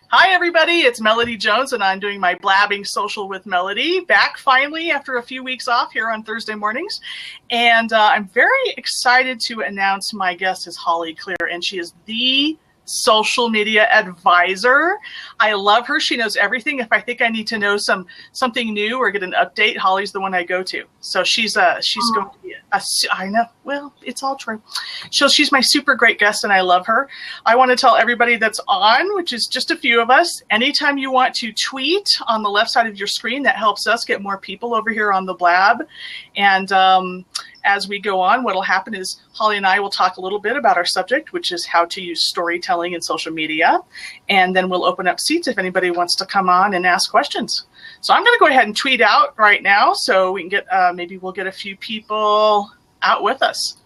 Hi, everybody. It's Melody Jones, and I'm doing my Blabbing Social with Melody. Back finally after a few weeks off here on Thursday mornings. And I'm very excited to announce my guest is Holly Clear, and she is the social media advisor. I love her. She knows everything. If I think I need to know something new or get an update, Holly's the one I go to. So she's going to be I know. Well, it's all true. So she's my super great guest, and I love her. I want to tell everybody that's on, which is just a few of us, anytime you want to tweet on the left side of your screen, that helps us get more people over here on the Blab. And as we go on, what will happen is Holly and I will talk a little bit about our subject, which is how to use storytelling in social media. And then we'll open up seats if anybody wants to come on and ask questions. So I'm going to go ahead and tweet out right now so we can get, maybe we'll get a few people out with us.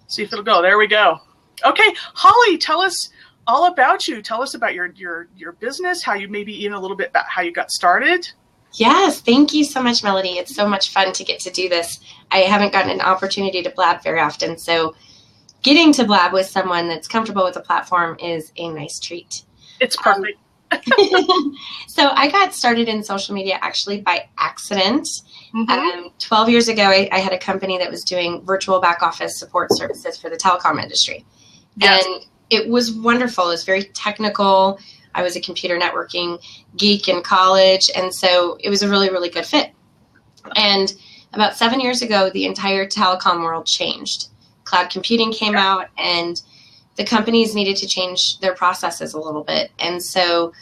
See if it'll go. There we go. Okay, Holly, tell us all about you. Tell us about your business, how you maybe even a little bit about how you got started. Yes, thank you so much, Melody. It's so much fun to get to do this. I haven't gotten an opportunity to blab very often, so getting to blab with someone that's comfortable with the platform is a nice treat. It's perfect. So I got started in social media actually by accident. 12 years ago, I had a company that was doing virtual back office support services for the telecom industry. Yes. And it was wonderful. It was very technical. I was a computer networking geek in college, and so it was a really, really good fit. And about 7 years ago, the entire telecom world changed. Cloud computing came out, and the companies needed to change their processes a little bit. And so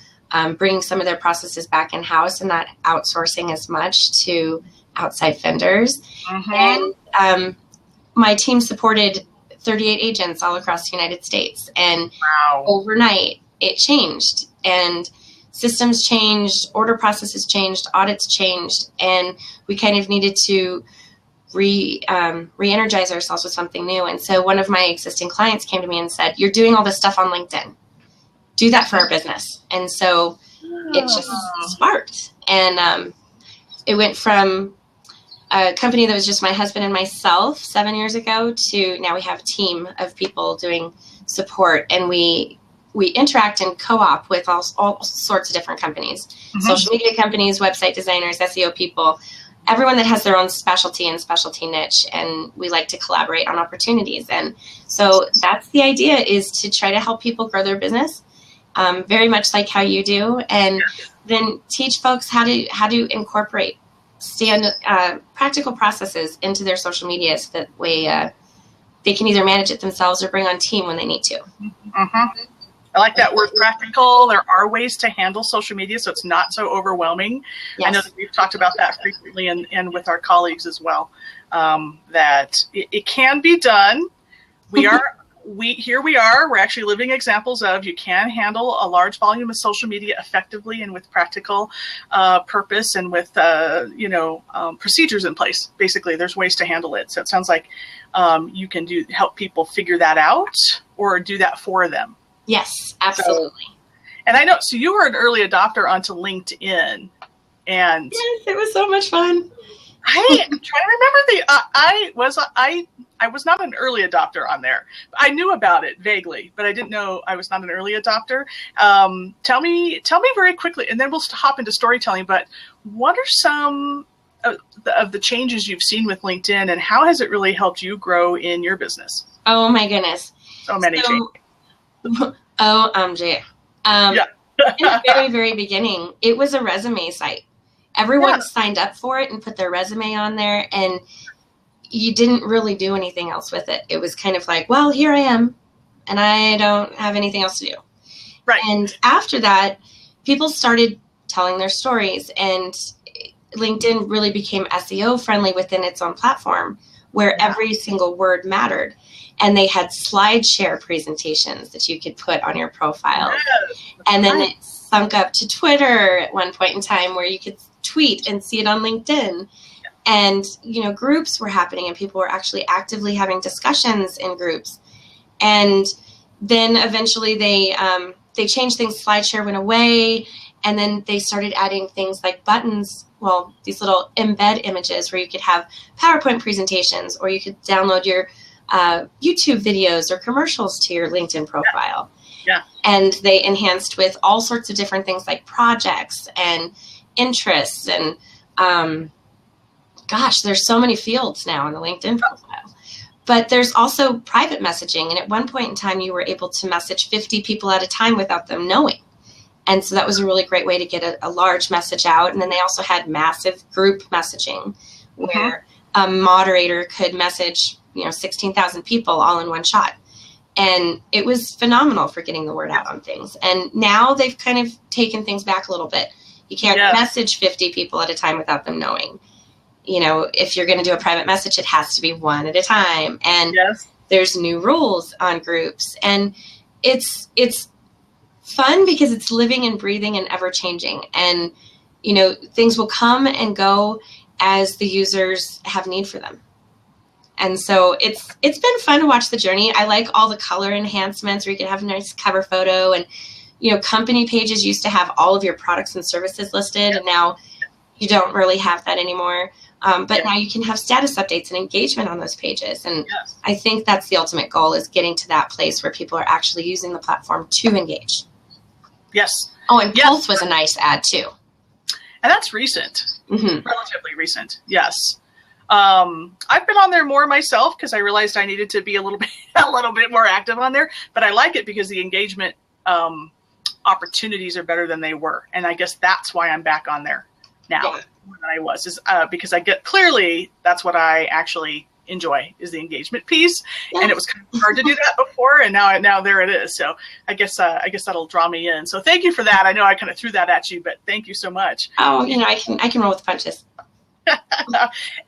bringing some of their processes back in-house and not outsourcing as much to outside vendors. And my team supported 38 agents all across the United States. And overnight, it changed, and systems changed, order processes changed, audits changed, and we kind of needed to re-energize ourselves with something new. And so one of my existing clients came to me and said, "You're doing all this stuff on LinkedIn. Do that for our business." And so it just sparked, and it went from a company that was just my husband and myself 7 years ago to now we have a team of people doing support, and we interact and co-op with all sorts of different companies, social media companies, website designers, SEO people, everyone that has their own specialty and specialty niche, and we like to collaborate on opportunities. And so that's the idea, is to try to help people grow their business, very much like how you do, and then teach folks how to incorporate practical processes into their social media so that way they can either manage it themselves or bring on team when they need to. I like that word, practical. There are ways to handle social media so it's not so overwhelming. Yes. I know that we've talked about that frequently and with our colleagues as well, that it can be done. Here we are. We're actually living examples of you can handle a large volume of social media effectively and with practical purpose and with procedures in place. Basically, there's ways to handle it. So it sounds like you can help people figure that out or do that for them. Yes, absolutely. And I know, so you were an early adopter onto LinkedIn, and yes, it was so much fun. I'm trying to remember I was not an early adopter on there. I knew about it vaguely, but I didn't know I was not an early adopter. Tell me very quickly, and then we'll hop into storytelling. But what are some of the changes you've seen with LinkedIn, and how has it really helped you grow in your business? Oh my goodness, so many changes. OMG. In the very, very beginning, it was a resume site. Everyone signed up for it and put their resume on there, and you didn't really do anything else with it. It was kind of like, well, here I am, and I don't have anything else to do. Right. And after that, people started telling their stories, and LinkedIn really became SEO friendly within its own platform, where every single word mattered. And they had SlideShare presentations that you could put on your profile. And then it sunk up to Twitter at one point in time where you could tweet and see it on LinkedIn. And, groups were happening and people were actually actively having discussions in groups. And then eventually they changed things. SlideShare went away. And then they started adding things like buttons, these little embed images where you could have PowerPoint presentations, or you could download your YouTube videos or commercials to your LinkedIn profile. Yeah. And they enhanced with all sorts of different things like projects and interests. And gosh, there's so many fields now in the LinkedIn profile. But there's also private messaging. And at one point in time, you were able to message 50 people at a time without them knowing. And so that was a really great way to get a large message out. And then they also had massive group messaging where a moderator could message, 16,000 people all in one shot. And it was phenomenal for getting the word out on things. And now they've kind of taken things back a little bit. You can't message 50 people at a time without them knowing. If you're going to do a private message, it has to be one at a time. And there's new rules on groups. And it's fun because it's living and breathing and ever changing. And, things will come and go as the users have need for them. And so it's been fun to watch the journey. I like all the color enhancements where you can have a nice cover photo. And, company pages used to have all of your products and services listed. And now you don't really have that anymore. But now you can have status updates and engagement on those pages. And I think that's the ultimate goal, is getting to that place where people are actually using the platform to engage. Yes. Oh, and Pulse was a nice ad too. And that's recent, relatively recent. Yes. I've been on there more myself because I realized I needed to be a little bit more active on there, but I like it because the engagement opportunities are better than they were. And I guess that's why I'm back on there now more than I was, because I get clearly that's what I actually enjoy, is the engagement piece. And it was kind of hard to do that before, and now there it is. So I guess that'll draw me in. So thank you for that. I know I kind of threw that at you, but thank you so much. Oh, I can roll with the punches.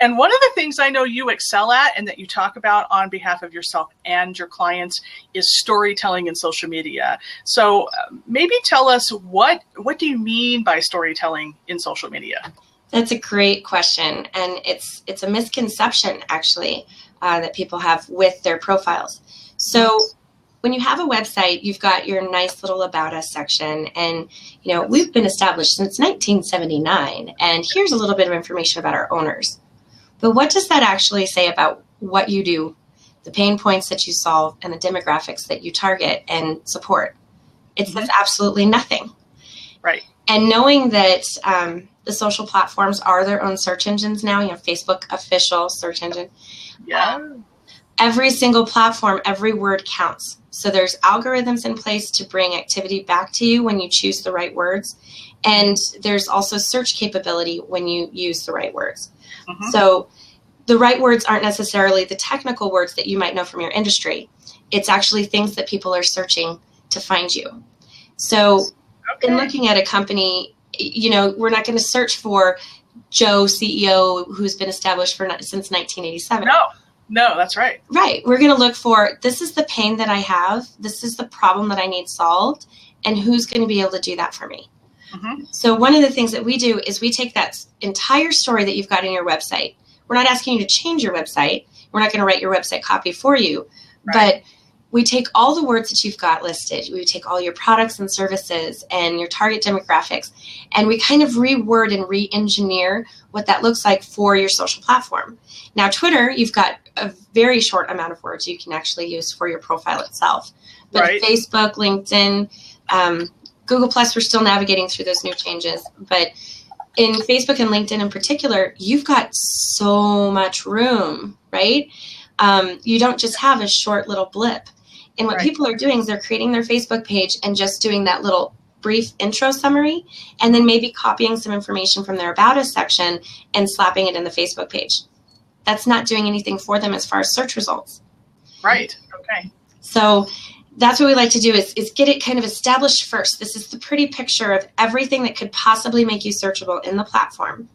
And one of the things I know you excel at and that you talk about on behalf of yourself and your clients is storytelling in social media. So maybe tell us, what do you mean by storytelling in social media? That's a great question. And it's a misconception, actually, that people have with their profiles. So when you have a website, you've got your nice little About Us section. And, we've been established since 1979. And here's a little bit of information about our owners. But what does that actually say about what you do, the pain points that you solve, and the demographics that you target and support? It says absolutely nothing. Right. And knowing that the social platforms are their own search engines now, Facebook official search engine. Every single platform, every word counts. So there's algorithms in place to bring activity back to you when you choose the right words. And there's also search capability when you use the right words. So the right words aren't necessarily the technical words that you might know from your industry. It's actually things that people are searching to find you. So in looking at a company, we're not going to search for Joe CEO who's been established since 1987. No, that's right. Right. We're going to look for, this is the pain that I have. This is the problem that I need solved. And who's going to be able to do that for me? So one of the things that we do is we take that entire story that you've got in your website. We're not asking you to change your website. We're not going to write your website copy for you. But we take all the words that you've got listed. We take all your products and services and your target demographics, and we kind of reword and re-engineer what that looks like for your social platform. Now, Twitter, you've got a very short amount of words you can actually use for your profile itself. But Facebook, LinkedIn, Google+, we're still navigating through those new changes. But in Facebook and LinkedIn in particular, you've got so much room, right? You don't just have a short little blip. And what people are doing is they're creating their Facebook page and just doing that little brief intro summary, and then maybe copying some information from their About Us section and slapping it in the Facebook page. That's not doing anything for them as far as search results. Right. Okay. So that's what we like to do is get it kind of established first. This is the pretty picture of everything that could possibly make you searchable in the platform.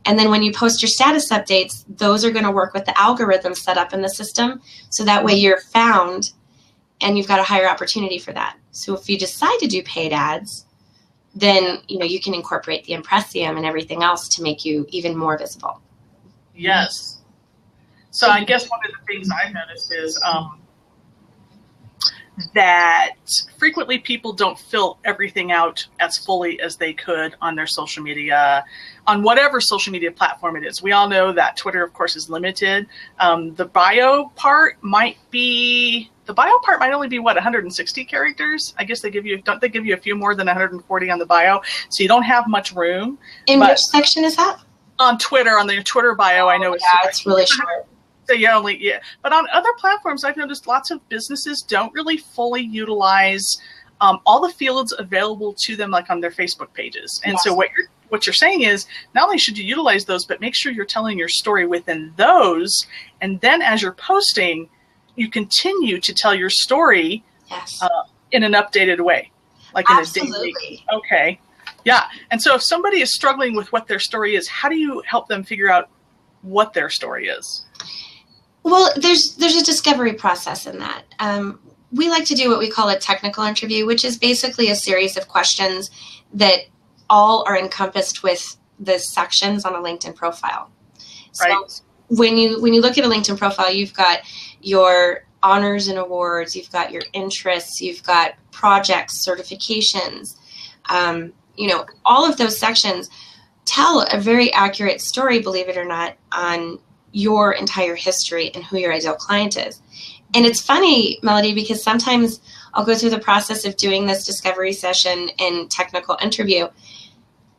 And then when you post your status updates, those are going to work with the algorithms set up in the system. So that way you're found and you've got a higher opportunity for that. So if you decide to do paid ads, then you can incorporate the Impressium and everything else to make you even more visible. Yes. So I guess one of the things I've noticed is that frequently people don't fill everything out as fully as they could on their social media, on whatever social media platform it is. We all know that Twitter, of course, is limited. The bio part might only be 160 characters. I guess don't they give you a few more than 140 on the bio, so you don't have much room. Which section is that? On Twitter, on their Twitter bio, I know it's really short. So but on other platforms, I've noticed lots of businesses don't really fully utilize all the fields available to them, like on their Facebook pages. And so what you're saying is, not only should you utilize those, but make sure you're telling your story within those. And then as you're posting, you continue to tell your story in an updated way, like in a daily. Okay. Yeah. And so if somebody is struggling with what their story is, how do you help them figure out what their story is? Well, there's a discovery process in that. We like to do what we call a technical interview, which is basically a series of questions that all are encompassed with the sections on a LinkedIn profile. So when you look at a LinkedIn profile, you've got your honors and awards, you've got your interests, you've got projects, certifications, all of those sections tell a very accurate story, believe it or not, on your entire history and who your ideal client is. And it's funny, Melody, because sometimes I'll go through the process of doing this discovery session and technical interview,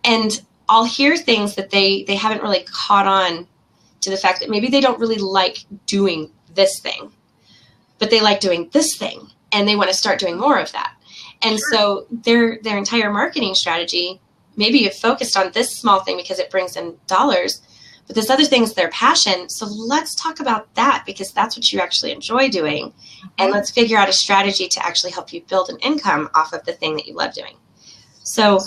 and I'll hear things that they haven't really caught on to the fact that maybe they don't really like doing this thing, but they like doing this thing, and they want to start doing more of that. And so their entire marketing strategy, maybe you've focused on this small thing because it brings in dollars, but this other thing is their passion. So let's talk about that, because that's what you actually enjoy doing. And let's figure out a strategy to actually help you build an income off of the thing that you love doing. So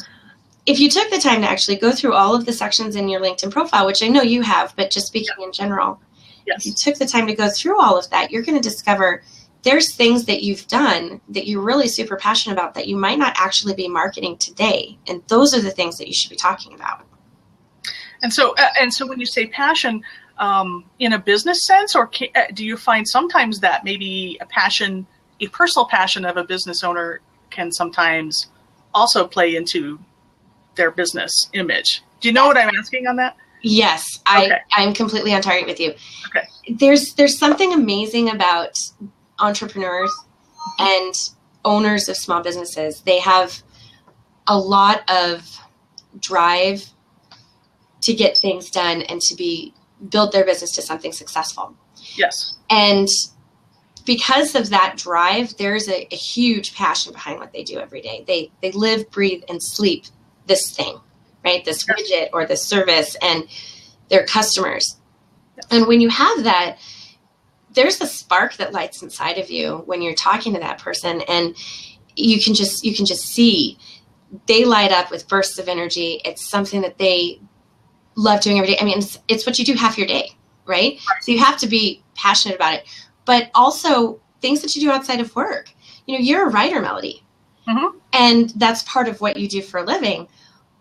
if you took the time to actually go through all of the sections in your LinkedIn profile, which I know you have, but just speaking in general, if you took the time to go through all of that, you're going to discover there's things that you've done that you're really super passionate about that you might not actually be marketing today. And those are the things that you should be talking about. And so when you say passion, in a business sense, or do you find sometimes that maybe a personal passion of a business owner can sometimes also play into their business image? Do you know what I'm asking on that? Yes, I'm completely on target with you. Okay. There's something amazing about entrepreneurs and owners of small businesses. They have a lot of drive to get things done and to build their business to something successful. Yes. And because of that drive, there's a huge passion behind what they do every day. They live, breathe, and sleep this thing, right? This widget or this service and their customers. Yes. And when you have that, there's a spark that lights inside of you when you're talking to that person, and you can just see they light up with bursts of energy. It's something that they love doing every day. I mean, it's what you do half your day, right? So you have to be passionate about it, but also things that you do outside of work. You're a writer, Melody, and that's part of what you do for a living,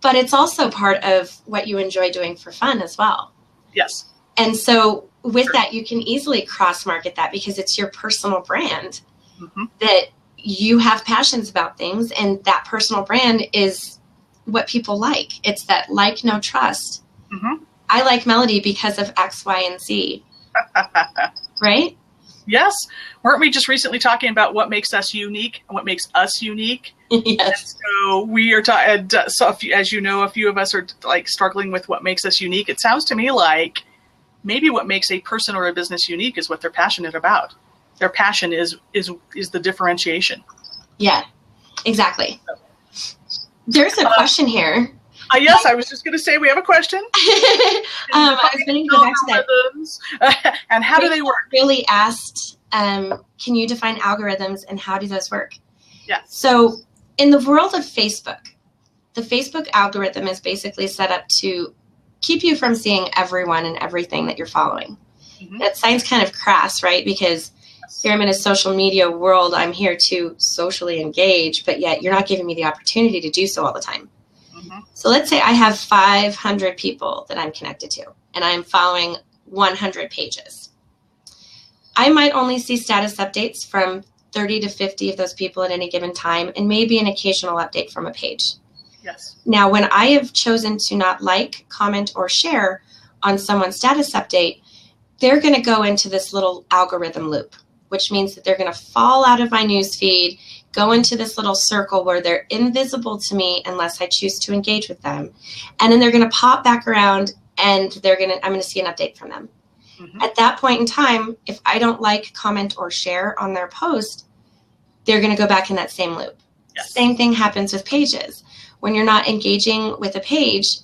but it's also part of what you enjoy doing for fun as well. Yes. And so with that, you can easily cross-market that because it's your personal brand that you have passions about things, and that personal brand is what people like. It's that like, no, trust. I like Melody because of X, Y, and Z. Right? Yes. Weren't we just recently talking about what makes us unique and what makes us unique? Yes. And so we are talking, as you know, a few of us are like struggling with what makes us unique. It sounds to me like maybe what makes a person or a business unique is what they're passionate about. Their passion is the differentiation. Yeah, exactly. There's a question here. Yes, I was just going to say we have a question. I was going to go back to that. And how do they work? Really asked, can you define algorithms and how do those work? Yeah. So in the world of Facebook, the Facebook algorithm is basically set up to keep you from seeing everyone and everything that you're following. That sounds kind of crass, right? Because here I'm in a social media world. I'm here to socially engage, but yet you're not giving me the opportunity to do so all the time. So let's say I have 500 people that I'm connected to, and I'm following 100 pages. I might only see status updates from 30 to 50 of those people at any given time, and maybe an occasional update from a page. Yes. Now, when I have chosen to not like, comment, or share on someone's status update, they're going to go into this little algorithm loop, which means that they're going to fall out of my news feed, go into this little circle where they're invisible to me unless I choose to engage with them. And then they're going to pop back around and I'm going to see an update from them. Mm-hmm. At that point in time, if I don't like, comment, or share on their post, they're going to go back in that same loop. Yes. Same thing happens with pages. When you're not engaging with a page,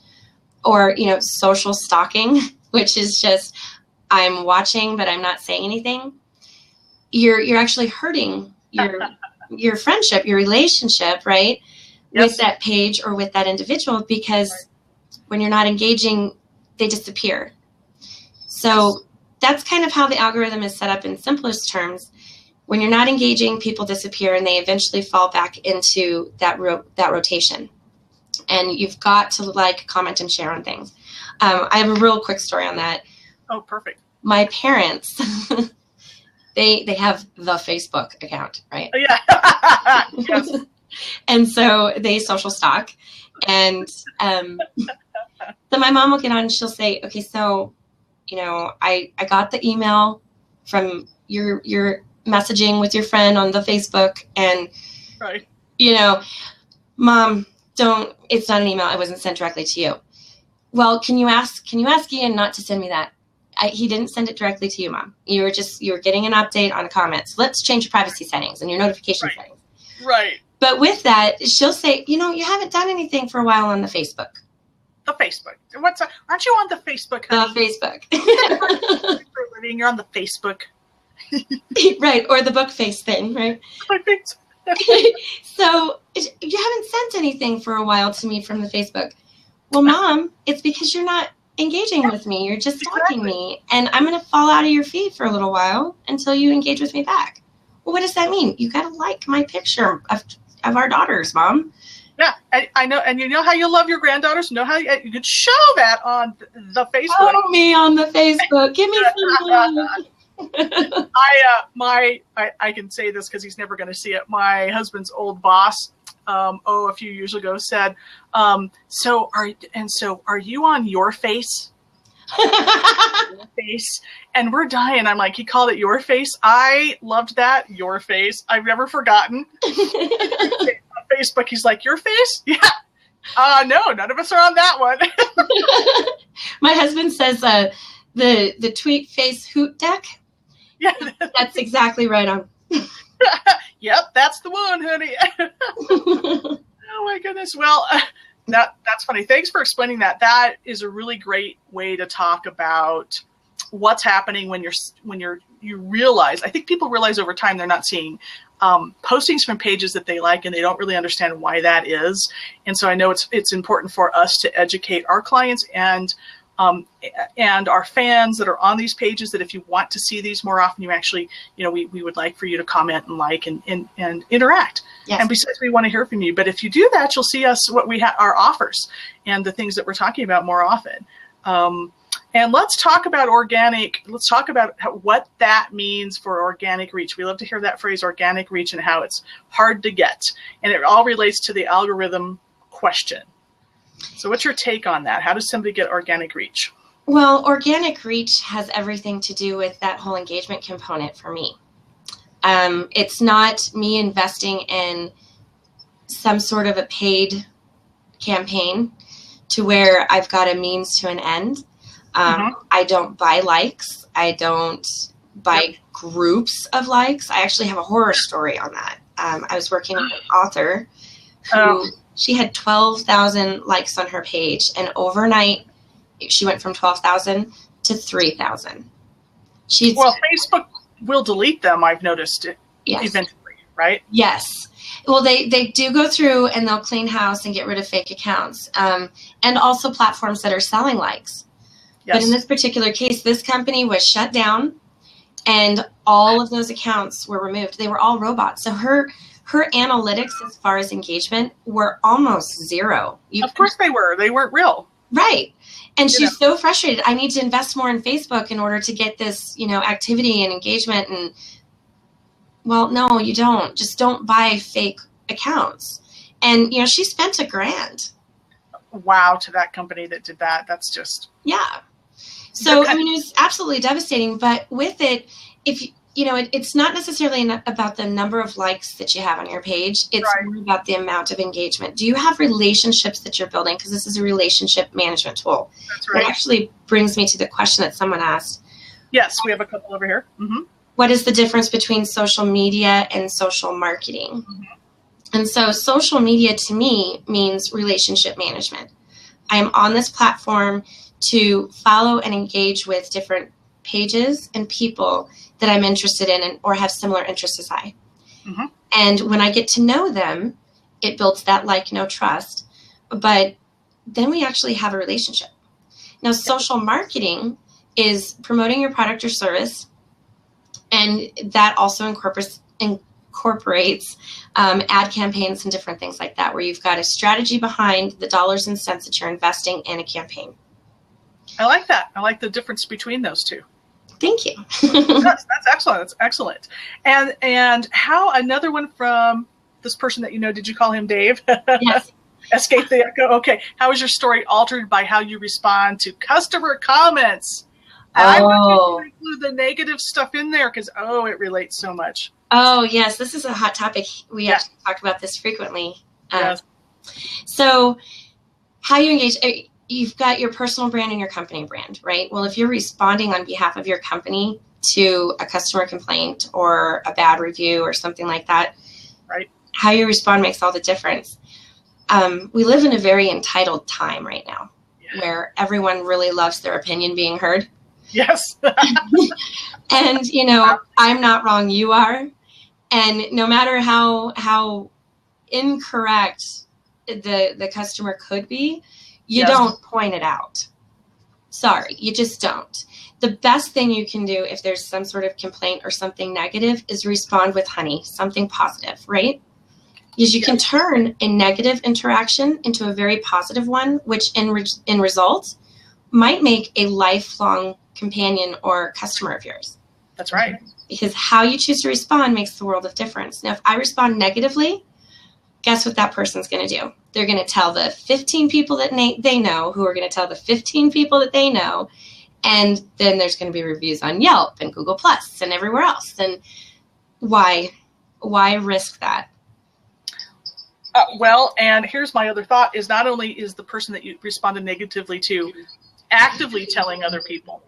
or, social stalking, which is just I'm watching but I'm not saying anything, you're actually hurting your friendship, your relationship, right? Yes. With that page or with that individual, because when you're not engaging, they disappear. So that's kind of how the algorithm is set up in simplest terms. When you're not engaging, people disappear and they eventually fall back into that rotation. And you've got to like, comment, and share on things. I have a real quick story on that. Oh, perfect. My parents, they have the Facebook account, right? Oh, yeah. Yes. And so they social stalk. And so my mom will get on and she'll say, okay, so, I got the email from your messaging with your friend on the Facebook, and, right. Mom, it's not an email. It wasn't sent directly to you. Well, can you ask Ian not to send me that? He didn't send it directly to you, Mom. You were getting an update on comments. Let's change your privacy settings and your notification settings. Right. But with that, she'll say, you haven't done anything for a while on the Facebook. The Facebook. Aren't you on the Facebook? The Facebook. You're on the Facebook. Right. Or the book face thing, right? I think so. So you haven't sent anything for a while to me from the Facebook. Well, Mom, it's because you're not engaging with me. You're just stalking me, and I'm going to fall out of your feed for a little while until you engage with me back. Well, what does that mean? You got to like my picture of our daughters, Mom. Yeah, I know, and you know how you love your granddaughters. You know how you could show that on the Facebook. Follow me on the Facebook. Give me some love. I can say this because he's never going to see it. My husband's old boss, a few years ago said, so are you on Your Face? Your Face, and we're dying. I'm like, he called it Your Face. I loved that. Your Face. I've never forgotten. On Facebook, he's like, Your Face? Yeah. No, none of us are on that one. My husband says the tweet face hoot deck. Yeah, that's exactly right on. Yep, that's the one, honey. Oh my goodness. Well, that's funny. Thanks for explaining that. That is a really great way to talk about what's happening when you realize. I think people realize over time they're not seeing postings from pages that they like, and they don't really understand why that is. And so I know it's important for us to educate our clients and our fans that are on these pages that if you want to see these more often, you actually, we would like for you to comment and like and interact. Yes. And besides, we want to hear from you. But if you do that, you'll see what we have, our offers and the things that we're talking about more often. And let's talk about organic. Let's talk about what that means for organic reach. We love to hear that phrase, organic reach, and how it's hard to get. And it all relates to the algorithm question. So what's your take on that? How does somebody get organic reach? Well, organic reach has everything to do with that whole engagement component for me. It's not me investing in some sort of a paid campaign to where I've got a means to an end. I don't buy likes. I don't buy groups of likes. I actually have a horror story on that. I was working with an author who she had 12,000 likes on her page, and overnight she went from 12,000 to 3,000. Well, Facebook will delete them, I've noticed, eventually, right? Yes. Well, they do go through and they'll clean house and get rid of fake accounts, and also platforms that are selling likes. Yes. But in this particular case, this company was shut down and all of those accounts were removed. They were all robots. So her analytics as far as engagement were almost zero. Of course they were. They weren't real. Right. And she's so frustrated. I need to invest more in Facebook in order to get this, activity and engagement. And Well, no, you don't. Just don't buy fake accounts. And, she spent $1,000. Wow, to that company that did that. That's just... Yeah. So, it was absolutely devastating. But with it, it's not necessarily about the number of likes that you have on your page. It's more about the amount of engagement. Do you have relationships that you're building? Because this is a relationship management tool. That's right. It actually brings me to the question that someone asked. Yes, we have a couple over here. Mm-hmm. What is the difference between social media and social marketing? Mm-hmm. And so social media to me means relationship management. I am on this platform to follow and engage with different pages and people that I'm interested in or have similar interests as I. Mm-hmm. And when I get to know them, it builds that know, trust. But then we actually have a relationship. Now, social marketing is promoting your product or service, and that also incorporates ad campaigns and different things like that, where you've got a strategy behind the dollars and cents that you're investing in a campaign. I like that. I like the difference between those two. Thank you. That's excellent. That's excellent. And how, another one from this person that did you call him Dave? Yes. Escape the Echo. Okay. How is your story altered by how you respond to customer comments? I want you to include the negative stuff in there because, it relates so much. Oh, yes. This is a hot topic. We actually talk about this frequently. Yes. So how you engage, you've got your personal brand and your company brand, right? Well, if you're responding on behalf of your company to a customer complaint or a bad review or something like that, right? How you respond makes all the difference. We live in a very entitled time right now where everyone really loves their opinion being heard. Yes. And, I'm not wrong, you are. And no matter how incorrect the customer could be, you don't point it out. Sorry, you just don't. The best thing you can do if there's some sort of complaint or something negative is respond with honey, something positive, right? Because you can turn a negative interaction into a very positive one, which in result might make a lifelong companion or customer of yours. That's right. Because how you choose to respond makes the world of difference. Now, if I respond negatively, guess what that person's going to do? They're going to tell the 15 people that they know, who are going to tell the 15 people that they know, and then there's going to be reviews on Yelp and Google Plus and everywhere else. And why risk that? And here's my other thought is not only is the person that you responded negatively to actively telling other people,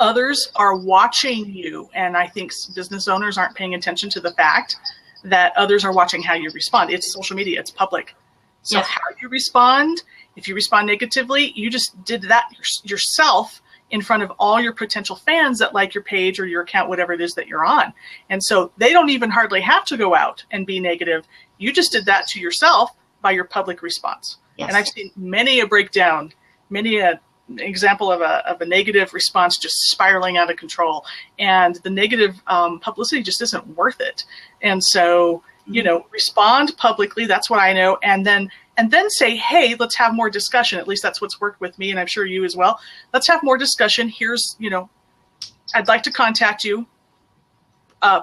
others are watching you. And I think business owners aren't paying attention to the fact that others are watching how you respond. It's social media, it's public. So how you respond, if you respond negatively, you just did that yourself in front of all your potential fans that like your page or your account, whatever it is that you're on. And so they don't even hardly have to go out and be negative. You just did that to yourself by your public response. Yes. And I've seen many a breakdown, many a example of a negative response just spiraling out of control, and the negative publicity just isn't worth it. And so respond publicly, that's what I know, and then say, hey, let's have more discussion. At least that's what's worked with me, and I'm sure you as well. Let's have more discussion. Here's I'd like to contact you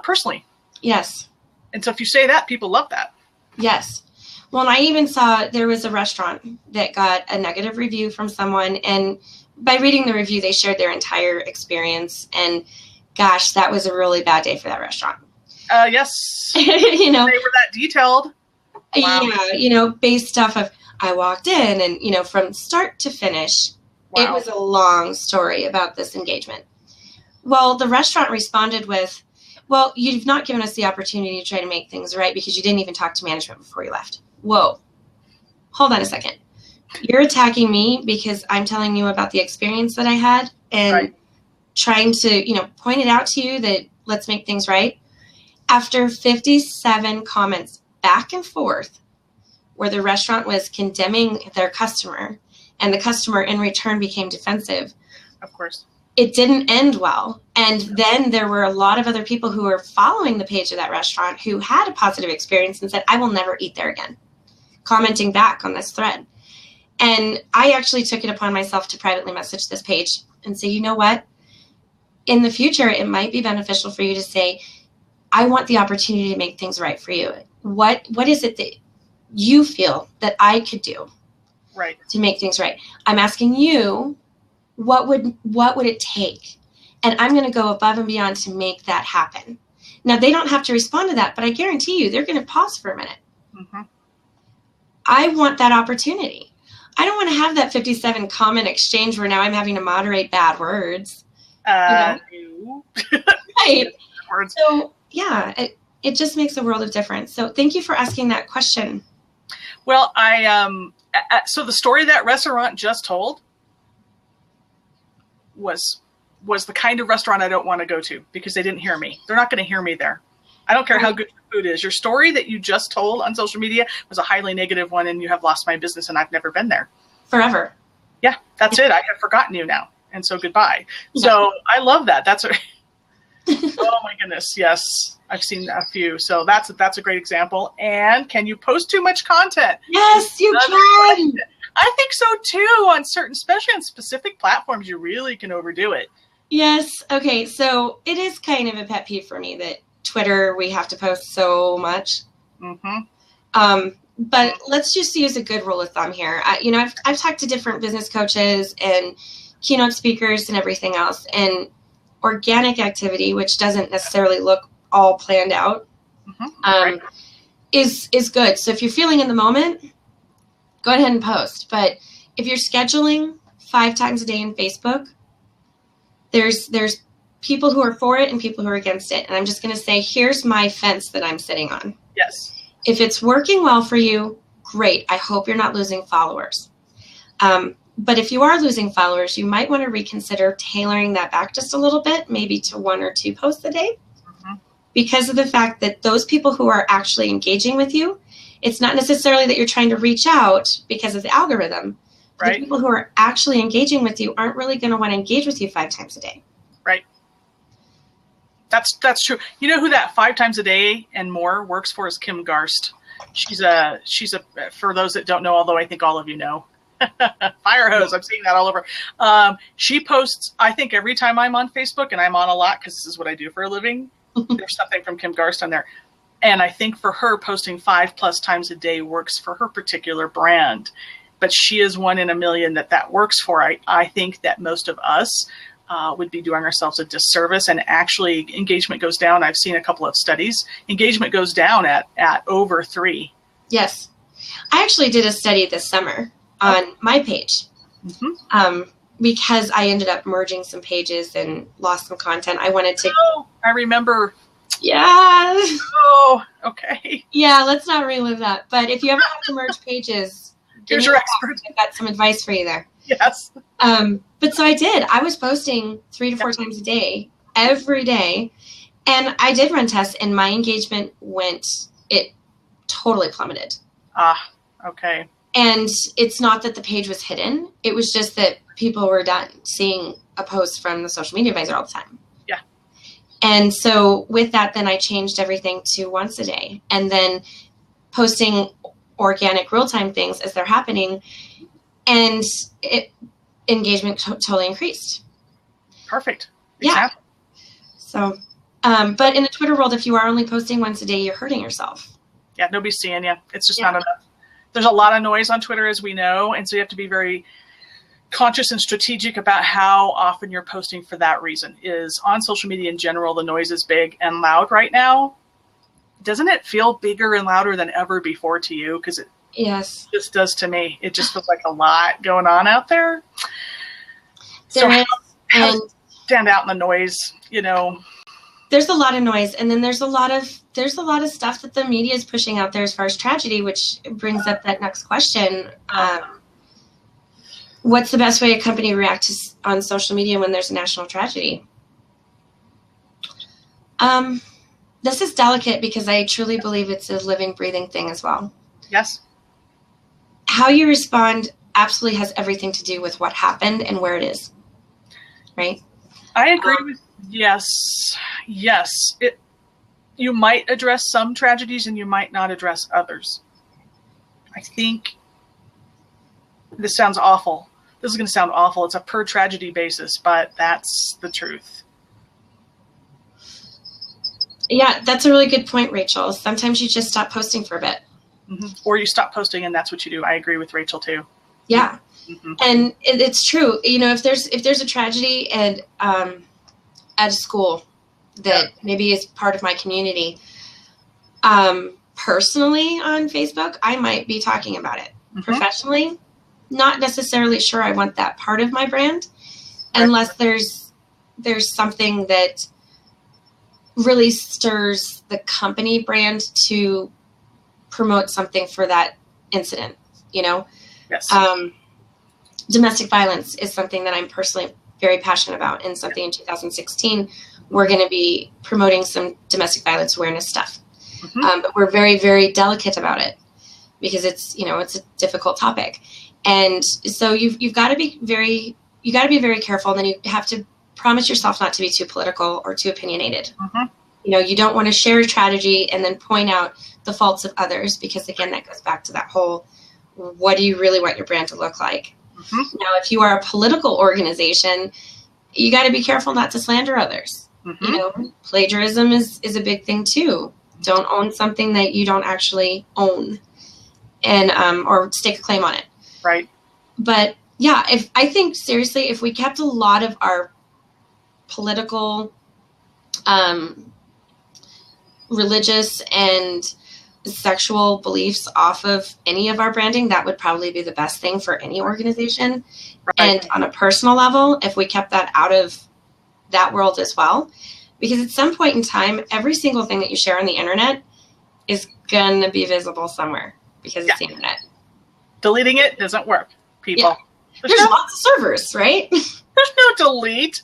personally. Yes. And so if you say that, people love that. Yes. Well, and I even saw there was a restaurant that got a negative review from someone, and by reading the review, they shared their entire experience, and gosh, that was a really bad day for that restaurant. Yes. They were that detailed. Wow. Yeah, based off of, I walked in and, from start to finish, it was a long story about this engagement. Well, the restaurant responded with, well, you've not given us the opportunity to try to make things right because you didn't even talk to management before you left. Whoa. Hold on a second. You're attacking me because I'm telling you about the experience that I had and trying to, point it out to you that let's make things right. After 57 comments back and forth where the restaurant was condemning their customer and the customer in return became defensive. Of course. It didn't end well. And then there were a lot of other people who were following the page of that restaurant who had a positive experience and said, I will never eat there again, commenting back on this thread. And I actually took it upon myself to privately message this page and say, you know what? In the future, it might be beneficial for you to say, I want the opportunity to make things right for you. What is it that you feel that I could do to make things right? I'm asking you, what would it take? And I'm going to go above and beyond to make that happen. Now, they don't have to respond to that, but I guarantee you they're going to pause for a minute. Mm-hmm. I want that opportunity. I don't want to have that 57 comment exchange where now I'm having to moderate bad words. Right. So, yeah, it just makes a world of difference. So thank you for asking that question. Well, so the story that restaurant just told was the kind of restaurant I don't want to go to because they didn't hear me. They're not going to hear me there. I don't care how good your food is. Your story that you just told on social media was a highly negative one, and you have lost my business, and I've never been there. Forever. Yeah, that's it. I have forgotten you now, and so goodbye. Yeah. So I love that. That's oh my goodness, yes. I've seen a few. So that's a great example. And can you post too much content? Yes, you can. I think so too. On certain, especially on specific platforms, you really can overdo it. Yes. Okay. So it is kind of a pet peeve for me that Twitter, we have to post so much. Mm-hmm. But let's just use a good rule of thumb here. I've talked to different business coaches and keynote speakers and everything else, and organic activity, which doesn't necessarily look all planned out, is good. So if you're feeling in the moment, go ahead and post. But if you're scheduling 5 times a day in Facebook, there's people who are for it and people who are against it. And I'm just going to say, here's my fence that I'm sitting on. Yes. If it's working well for you, great. I hope you're not losing followers. But if you are losing followers, you might want to reconsider tailoring that back just a little bit, maybe to 1 or 2 posts a day, because of the fact that those people who are actually engaging with you, it's not necessarily that you're trying to reach out because of the algorithm. Right. The people who are actually engaging with you aren't really going to want to engage with you 5 times a day. Right. That's true. You know who that 5 times a day and more works for is Kim Garst. She's a for those that don't know, although I think all of you know. Fire hose. I'm seeing that all over. She posts, I think, every time I'm on Facebook, and I'm on a lot because this is what I do for a living. There's something from Kim Garst on there. And I think for her, posting 5+ times a day works for her particular brand. But she is 1 in a million that works for. I think that most of us would be doing ourselves a disservice, and actually engagement goes down. I've seen a couple of studies. Engagement goes down at over 3. Yes. I actually did a study this summer on my page, because I ended up merging some pages and lost some content. I wanted to. Oh, I remember. Yeah. Oh, okay. Yeah, let's not relive that. But if you ever have to merge pages, here's your expert. I've got some advice for you there. Yes. But so I did. I was posting 3 to 4 times a day, every day, and I did run tests, and my engagement it totally plummeted. Okay. And it's not that the page was hidden. It was just that people were done seeing a post from the social media advisor all the time. Yeah. And so with that, then I changed everything to once a day, and then posting organic real-time things as they're happening, and engagement totally increased. Perfect. Yeah. Exactly. So, but in the Twitter world, if you are only posting once a day, you're hurting yourself. Yeah, nobody's seeing you. It's just not enough. There's a lot of noise on Twitter, as we know, and so you have to be very conscious and strategic about how often you're posting for that reason. Is on social media in general, the noise is big and loud right now. Doesn't it feel bigger and louder than ever before to you? Because it just does to me. It just feels like a lot going on out there. So how stand out in the noise, There's a lot of noise, and then there's a lot of stuff that the media is pushing out there as far as tragedy, which brings up that next question. What's the best way a company reacts on social media when there's a national tragedy? This is delicate because I truly believe it's a living, breathing thing as well. Yes. How you respond absolutely has everything to do with what happened and where it is, right? I agree with yes. You might address some tragedies and you might not address others. I think this sounds awful. This is going to sound awful. It's a per tragedy basis, but that's the truth. Yeah, that's a really good point, Rachel. Sometimes you just stop posting for a bit. Mm-hmm. Or you stop posting and that's what you do. I agree with Rachel too. Yeah. Mm-hmm. And it's true. If there's a tragedy and at a school that maybe is part of my community, personally on Facebook, I might be talking about it. Mm-hmm. Professionally, not necessarily sure I want that part of my brand, unless there's something that really stirs the company brand to promote something for that incident, Yes. Domestic violence is something that I'm personally very passionate about, and something in 2016 we're going to be promoting some domestic violence awareness stuff. Mm-hmm. But we're very, very delicate about it because it's a difficult topic, and so you've got to be very careful, and then you have to promise yourself not to be too political or too opinionated. Mm-hmm. You don't want to share a tragedy and then point out the faults of others, because again, that goes back to that whole, what do you really want your brand to look like? Mm-hmm. Now, if you are a political organization, you got to be careful not to slander others. Mm-hmm. Plagiarism is a big thing too. Don't own something that you don't actually own, and or stake a claim on it. Right. But yeah, I think seriously, if we kept a lot of our political, religious and sexual beliefs off of any of our branding, that would probably be the best thing for any organization. Right. And on a personal level, if we kept that out of that world as well, because at some point in time, every single thing that you share on the internet is going to be visible somewhere, because it's the internet. Deleting it doesn't work, people. Yeah. There's lots of servers, right? There's no delete.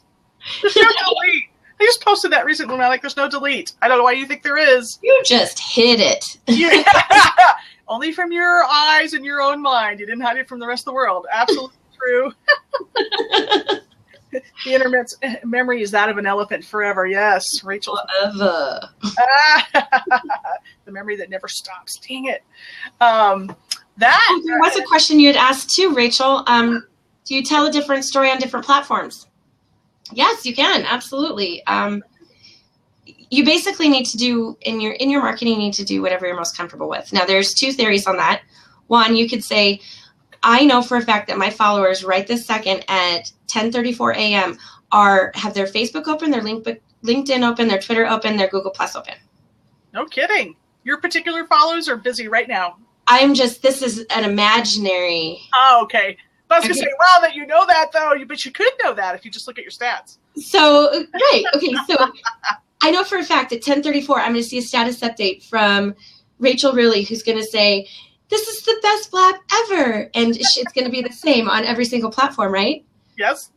There's no delete. I just posted that recently, and I'm like, there's no delete. I don't know why you think there is. You just hid it. Yeah. Only from your eyes and your own mind. You didn't hide it from the rest of the world. Absolutely true. The internet's memory is that of an elephant forever. Yes, Rachel. Forever. The memory that never stops. Dang it. There was a question you had asked too, Rachel. Do you tell a different story on different platforms? Yes, you can. Absolutely. You basically need to do in your marketing, you need to do whatever you're most comfortable with. Now, there's two theories on that. One, you could say, I know for a fact that my followers right this second at 10:34 a.m. have their Facebook open, their LinkedIn open, their Twitter open, their Google Plus open. No kidding. Your particular followers are busy right now. This is an imaginary. Oh, okay. I was going to say, wow, that you know that, though. But you could know that if you just look at your stats. So, right. Okay. So I know for a fact at 10:34, I'm going to see a status update from Rachel Riley, who's going to say, this is the best blab ever. And it's going to be the same on every single platform, right? Yes.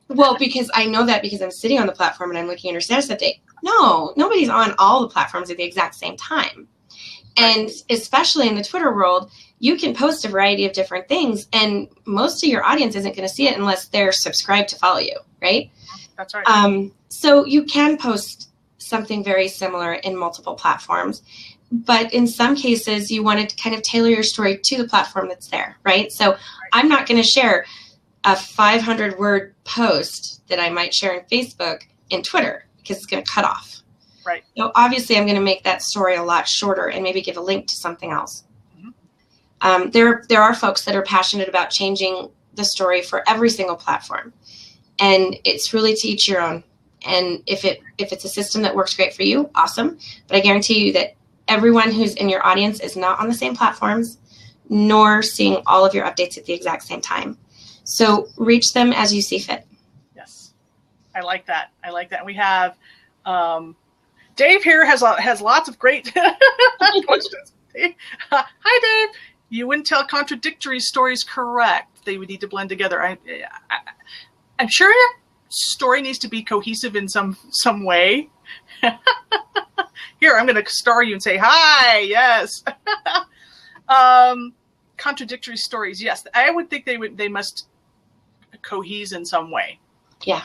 Well, because I know that because I'm sitting on the platform and I'm looking at her status update. No, nobody's on all the platforms at the exact same time. And especially in the Twitter world, you can post a variety of different things, and most of your audience isn't going to see it unless they're subscribed to follow you, right? That's right. So you can post something very similar in multiple platforms, but in some cases, you want to kind of tailor your story to the platform that's there, right? So I'm not going to share a 500-word post that I might share in Facebook in Twitter because it's going to cut off. Right. So obviously, I'm going to make that story a lot shorter and maybe give a link to something else. Mm-hmm. There are folks that are passionate about changing the story for every single platform, and it's really to each your own. And if it's a system that works great for you, awesome. But I guarantee you that everyone who's in your audience is not on the same platforms, nor seeing all of your updates at the exact same time. So reach them as you see fit. Yes, I like that. And we have. Dave here has lots of great questions. Hi, Dave. You wouldn't tell contradictory stories correct. They would need to blend together. I'm sure your story needs to be cohesive in some way. Here, I'm going to star you and say, hi, yes. Contradictory stories, yes. I would think they must cohese in some way. Yeah.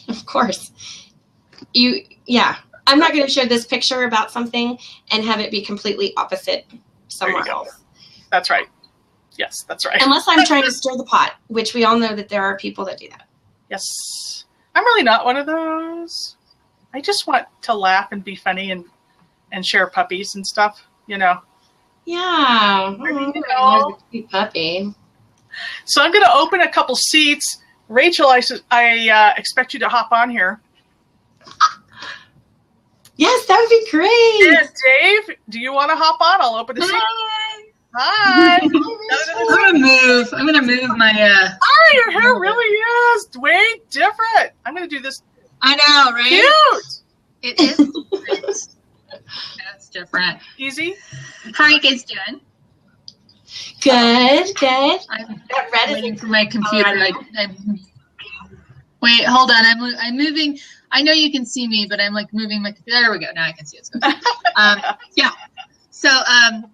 Of course. I'm not going to share this picture about something and have it be completely opposite somewhere else. That's right. Yes, that's right. Unless I'm trying to stir the pot, which we all know that there are people that do that. Yes. I'm really not one of those. I just want to laugh and be funny and share puppies and stuff, you know. Yeah. You know. Cute puppy. So I'm going to open a couple seats. Rachel, I expect you to hop on here. Yes, that would be great. And Dave, do you want to hop on? I'll open a seat. Hi. I'm gonna move my. Oh, your hair really is way different. I'm going to do this. I know, right? Cute. It is. Different. That's different. Easy. How are you guys doing? Good. I'm That red is waiting for my computer. Wait, hold on. I'm moving. I know you can see me, but I'm like moving my computer. There we go. Now I can see it. Yeah. So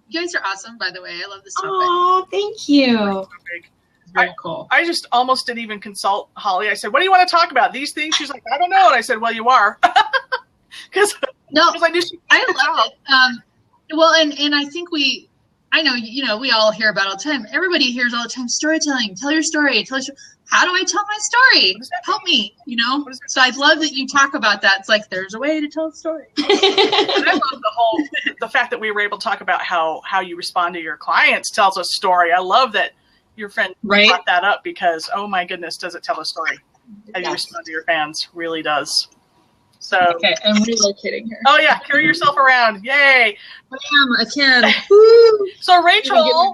you guys are awesome, by the way. I love this topic. Oh, thank you. It's very cool. I just almost didn't even consult Holly. I said, what do you want to talk about? These things? She's like, I don't know. And I said, well, you are. Because I knew I love it. Well, and I think I know, we all hear about it all the time. Everybody hears all the time, storytelling, tell your story. How do I tell my story? Help me, So I love that you talk about that. It's like, there's a way to tell a story. And I love the fact that we were able to talk about how you respond to your clients tells a story. I love that your friend brought that up because, oh my goodness, does it tell a story? How you respond to your fans really does. So okay, I'm relocating here. Oh yeah, carry yourself around. Yay. I can. Woo. So Rachel,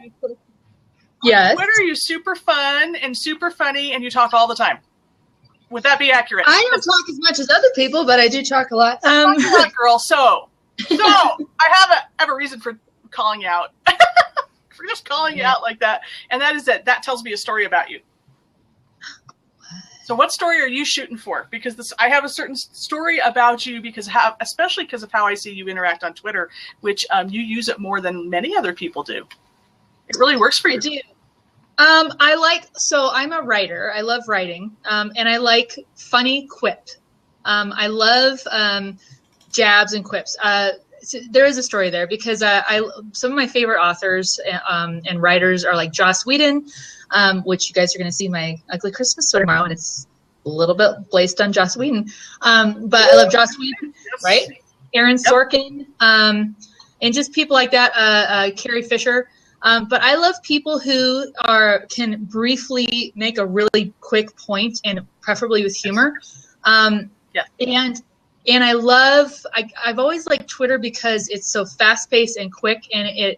yes. On Twitter, you're super fun and super funny and you talk all the time. Would that be accurate? I don't talk as much as other people, but I do talk a lot. Talk a lot, girl. So I have a reason for calling you out. For just calling you out like that. And that is that tells me a story about you. So what story are you shooting for? Because I have a certain story about you especially because of how I see you interact on Twitter, which you use it more than many other people do. It really works for you. I do. I'm a writer. I love writing. And I like funny quip. I love jabs and quips. So there is a story there because some of my favorite authors and writers are like Joss Whedon, which you guys are going to see my Ugly Christmas story tomorrow, and it's a little bit based on Joss Whedon. But I love Joss Whedon, right? Aaron Sorkin, and just people like that, Carrie Fisher. But I love people who can briefly make a really quick point, and preferably with humor. And I I've always liked Twitter because it's so fast-paced and quick, and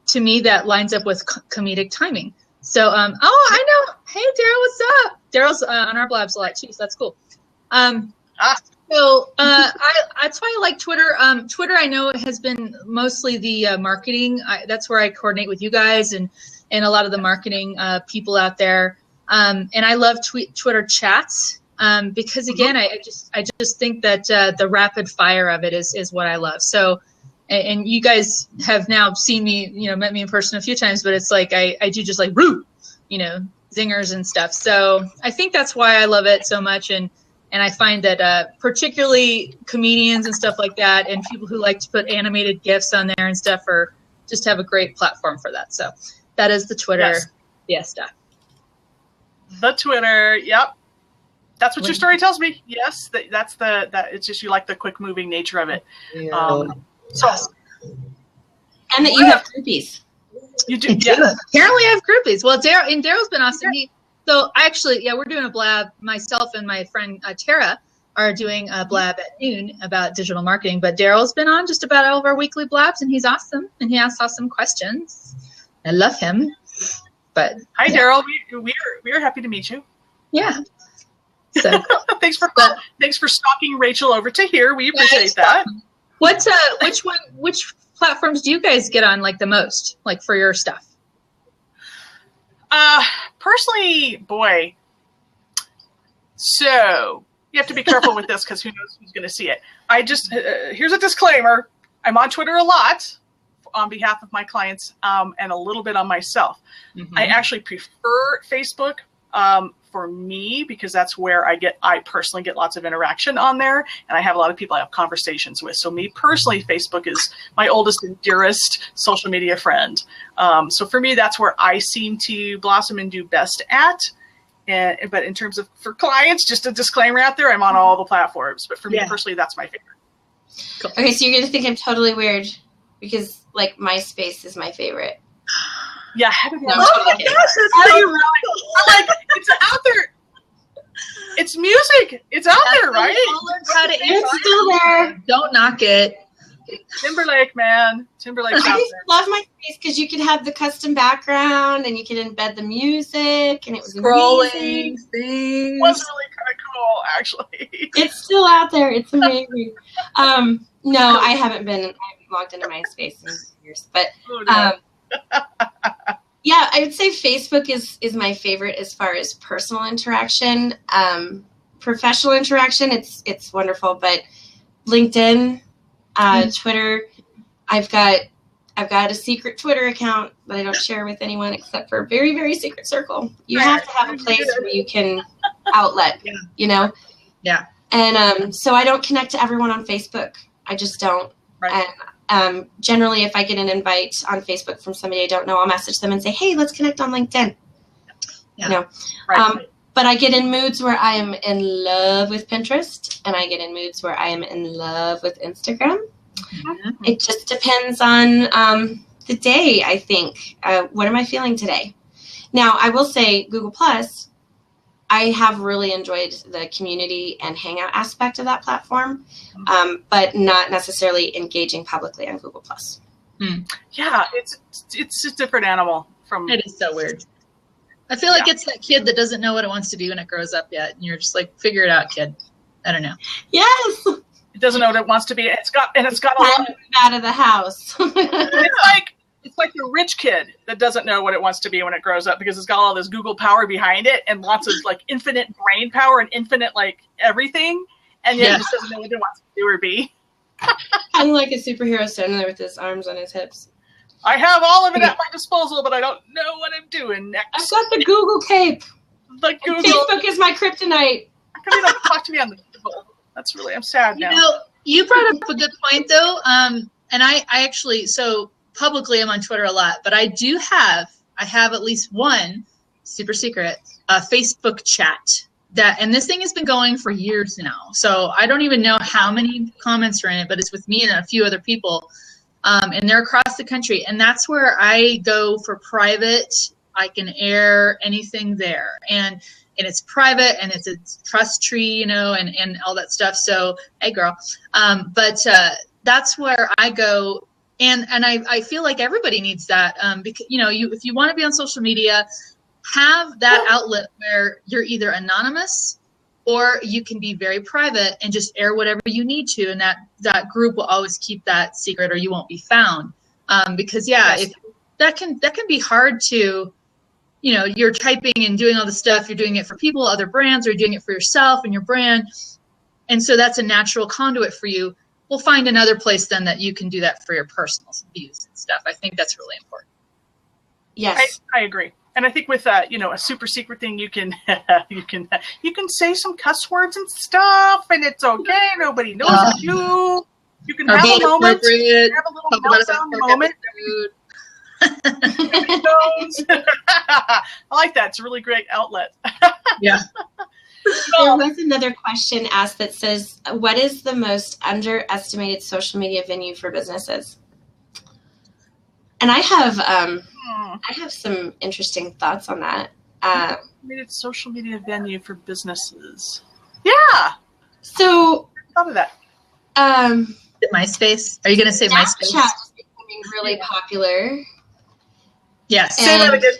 to me, that lines up with comedic timing. So, I know. Hey, Daryl, what's up? Daryl's on our blabs a lot too, so that's cool. So that's why I like Twitter. Twitter, I know, has been mostly the marketing. That's where I coordinate with you guys and a lot of the marketing people out there. And I love Twitter chats. Because again, I just think that the rapid fire of it is what I love. So, and you guys have now seen me, met me in person a few times, but it's like I do just like zingers and stuff. So I think that's why I love it so much, and I find that particularly comedians and stuff like that, and people who like to put animated GIFs on there and stuff, just have a great platform for that. So that is the Twitter fiesta. The Twitter, yep. That's what your story tells me. Yes, that's it's just you like the quick moving nature of it. And that you have groupies. You do. Yeah. Apparently I have groupies. Well, Daryl's been awesome. We're doing a blab. Myself and my friend Tara are doing a blab at noon about digital marketing. But Daryl's been on just about all of our weekly blabs, and he's awesome. And he asks awesome questions. I love him. But hi, Daryl. We're happy to meet you. Yeah. So thanks for stalking Rachel over to here. We appreciate that. Which platforms do you guys get on like the most, like for your stuff? Personally, boy. So you have to be careful with this because who knows who's going to see it. I just here's a disclaimer. I'm on Twitter a lot on behalf of my clients and a little bit on myself. Mm-hmm. I actually prefer Facebook. For me, because that's where I personally get lots of interaction on there, and I have a lot of people I have conversations with. So me personally, Facebook is my oldest and dearest social media friend. So for me, that's where I seem to blossom and do best at. But in terms of for clients, just a disclaimer out there, I'm on all the platforms. But for me personally, that's my favorite. Cool. Okay, so you're gonna think I'm totally weird because like MySpace is my favorite. Yeah, I haven't Oh my gosh, that's so like it's out there. It's music. It's out there, right? It's still there. Don't knock it. Timberlake, man. Timberlake's I out just there. love MySpace because you could have the custom background and you could embed the music, and it was Scrolling It amazing. things. was really kind of cool, actually. It's still out there. It's amazing. No, I haven't logged into MySpace in years, but Oh, no. yeah, I would say Facebook is my favorite as far as personal interaction. Professional interaction, it's wonderful, but LinkedIn, Twitter, I've got a secret Twitter account that I don't share with anyone except for a very, very secret circle. You have to have a place where you can outlet, you know? Yeah. And so I don't connect to everyone on Facebook. I just don't. Right. And generally, if I get an invite on Facebook from somebody I don't know, I'll message them and say, hey, let's connect on LinkedIn. Yeah. You know? Right. But I get in moods where I am in love with Pinterest, and I get in moods where I am in love with Instagram. Mm-hmm. It just depends on the day, I think. What am I feeling today? Now, I will say Google Plus, I have really enjoyed the community and hangout aspect of that platform, but not necessarily engaging publicly on Google Plus. Yeah, it's a different animal from. It is so weird. I feel like it's that kid that doesn't know what it wants to do when it grows up yet, and you're just like, figure it out, kid. I don't know. Yes. It doesn't know what it wants to be. It's got a lot. Out of the house. It's like the rich kid that doesn't know what it wants to be when it grows up because it's got all this Google power behind it and lots of like infinite brain power and infinite like everything, and yet it just doesn't know what it wants to do or be. I'm like a superhero standing there with his arms on his hips. I have all of it at my disposal, but I don't know what I'm doing next. I've got the Google cape. Like Google. Facebook is my kryptonite. How come you don't talk to me on the Google? That's really, I'm sad now. You know, you brought up a good point though. And I actually, so publicly I'm on Twitter a lot, but I have at least one super secret Facebook chat and this thing has been going for years now. So I don't even know how many comments are in it, but it's with me and a few other people. And they're across the country. And that's where I go for private. I can air anything there. And it's private and it's a trust tree, you know, and all that stuff. So, hey girl. But that's where I go. And I feel like everybody needs that. Because, you know, if you want to be on social media, have that outlet where you're either anonymous or you can be very private and just air whatever you need to. And that group will always keep that secret or you won't be found. Because if that can be hard to, you know, you're typing and doing all the stuff, you're doing it for people, other brands, or you're doing it for yourself and your brand. And so that's a natural conduit for you. We'll find another place then that you can do that for your personal views and stuff. I think that's really important. Yes. I agree. And I think with you know, a super secret thing, you can you can say some cuss words and stuff, and it's okay. Nobody knows you. You can have a moment. Have a little meltdown moment. I like that. It's a really great outlet. Yeah. There was another question asked that says, what is the most underestimated social media venue for businesses? And I have some interesting thoughts on that. Underestimated social media venue for businesses. Yeah. So I thought of that. MySpace? Are you going to say MySpace? Snapchat is becoming really popular. Yes. Say that again.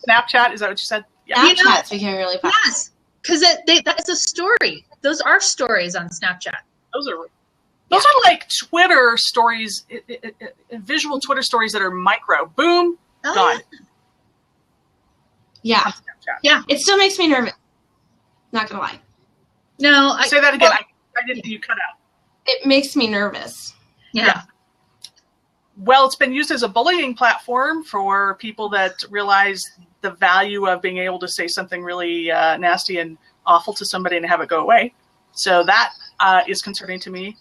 Snapchat, is that what you said? Yeah. Snapchat's becoming really popular. Yes. Because that's a story. Those are stories on Snapchat. Those are like Twitter stories, visual Twitter stories that are micro. Boom, gone. Yeah. Yeah. It still makes me nervous. Not gonna lie. No. Say that again. I didn't. You cut out. It makes me nervous. Yeah. Well, it's been used as a bullying platform for people that realize the value of being able to say something really nasty and awful to somebody and have it go away. So that is concerning to me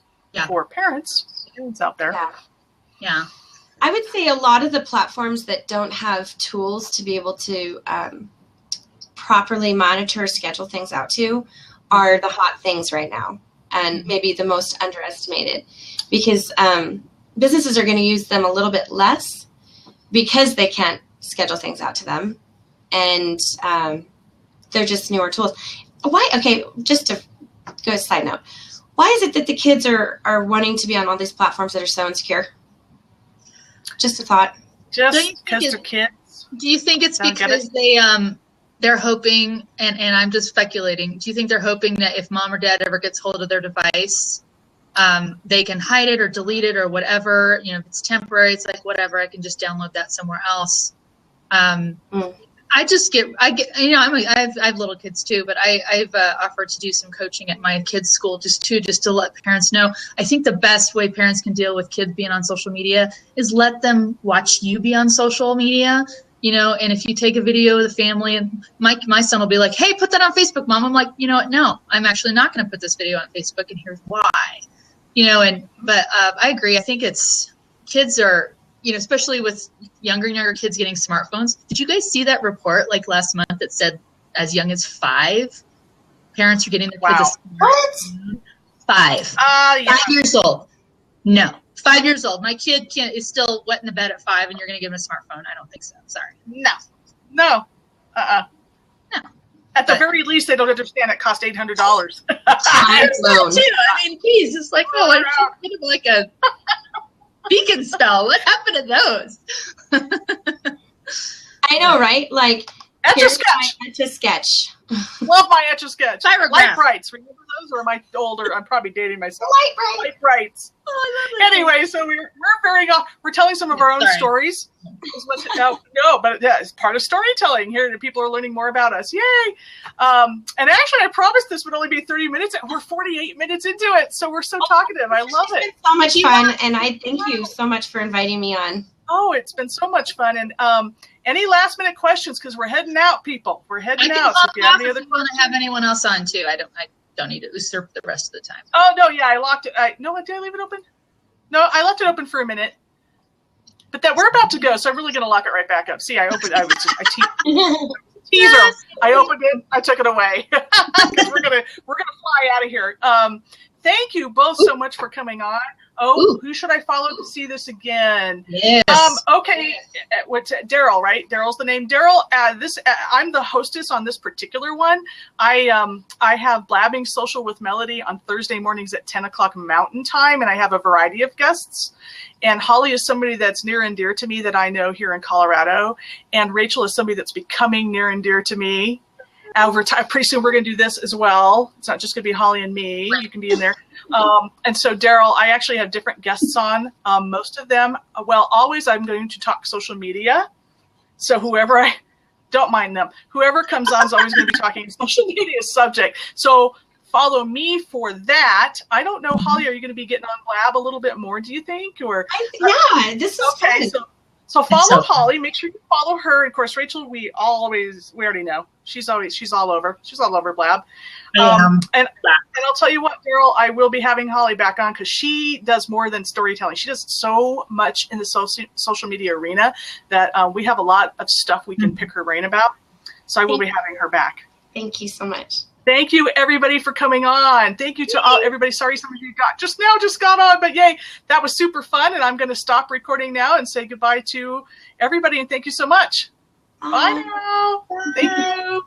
for parents out there. Yeah. I would say a lot of the platforms that don't have tools to be able to properly monitor, schedule things out to are the hot things right now, and maybe the most underestimated, because businesses are going to use them a little bit less because they can't schedule things out to them, and they're just newer tools. Why? Okay, just to go a side note, why is it that the kids are wanting to be on all these platforms that are so insecure? Just a thought. Just because they're kids. Do you think it's because they're hoping, and I'm just speculating, do you think they're hoping that if mom or dad ever gets hold of their device, they can hide it or delete it or whatever? You know, if it's temporary, it's like, whatever, I can just download that somewhere else. I get, you know, I have little kids too, but I've offered to do some coaching at my kids' school just to let parents know. I think the best way parents can deal with kids being on social media is let them watch you be on social media, you know, and if you take a video of the family, and my son will be like, hey, put that on Facebook, Mom. I'm like, you know what? No, I'm actually not going to put this video on Facebook, and here's why, you know, but I agree. I think it's kids are, you know, especially with younger and younger kids getting smartphones. Did you guys see that report like last month that said as young as 5 parents are getting their kids a smartphone? 5. 5 years old. No. 5 years old. My kid is still wet in the bed at 5, and you're going to give him a smartphone? I don't think so. Sorry. No. No. At the very least, they don't understand it cost $800. I mean, geez, it's like, oh, I should get like a beacon spell. What happened to those? I know, right? Like, Etch-a-Sketch. Love my Etch-a-Sketch. Pyrograph. Light-Brights. Remember those? Or am I older? I'm probably dating myself. Light-Brights. Oh, I love it. Anyway, so we're veering off. We're telling some of our own stories. No, but it's part of storytelling. Here, people are learning more about us. Yay! And actually, I promised this would only be 30 minutes, and we're 48 minutes into it. So we're so talkative. I love it. It's been so much fun, and I thank you so much for inviting me on. Oh, it's been so much fun. And any last minute questions? Because we're heading out, people. We're heading out. So if you have any other questions, want to have anyone else on too. I don't need to usurp the rest of the time. Oh no, yeah, I locked it. Did I leave it open? No, I left it open for a minute. But that we're about to go, so I'm really going to lock it right back up. See, I opened. I teaser. I opened it. I took it away because we're gonna fly out of here. Thank you both so much for coming on. Oh, who should I follow to see this again? Yes. Okay. What's Daryl? Right? Daryl's the name. Daryl. I'm the hostess on this particular one. I have Blabbing Social with Melody on Thursday mornings at 10 o'clock Mountain Time, and I have a variety of guests. And Holly is somebody that's near and dear to me that I know here in Colorado, and Rachel is somebody that's becoming near and dear to me. Over time, pretty soon we're going to do this as well. It's not just going to be Holly and me. You can be in there. And so, Daryl, I actually have different guests on. Most of them, always I'm going to talk social media. So whoever don't mind them. Whoever comes on is always going to be talking social media subject. So follow me for that. I don't know, Holly, are you going to be getting on Blab a little bit more, do you think? Or this is okay. fun. So follow Holly. Make sure you follow her. Of course, Rachel, we already know. She's all over. She's all over Blab. And I'll tell you what, Daryl, I will be having Holly back on because she does more than storytelling. She does so much in the social media arena that we have a lot of stuff we can pick her brain about. So I will be having her back. Thank you so much. Thank you, everybody, for coming on. Thank you to everybody. Sorry some of you just got on, but yay, that was super fun. And I'm going to stop recording now and say goodbye to everybody. And thank you so much. Bye now. Thank you.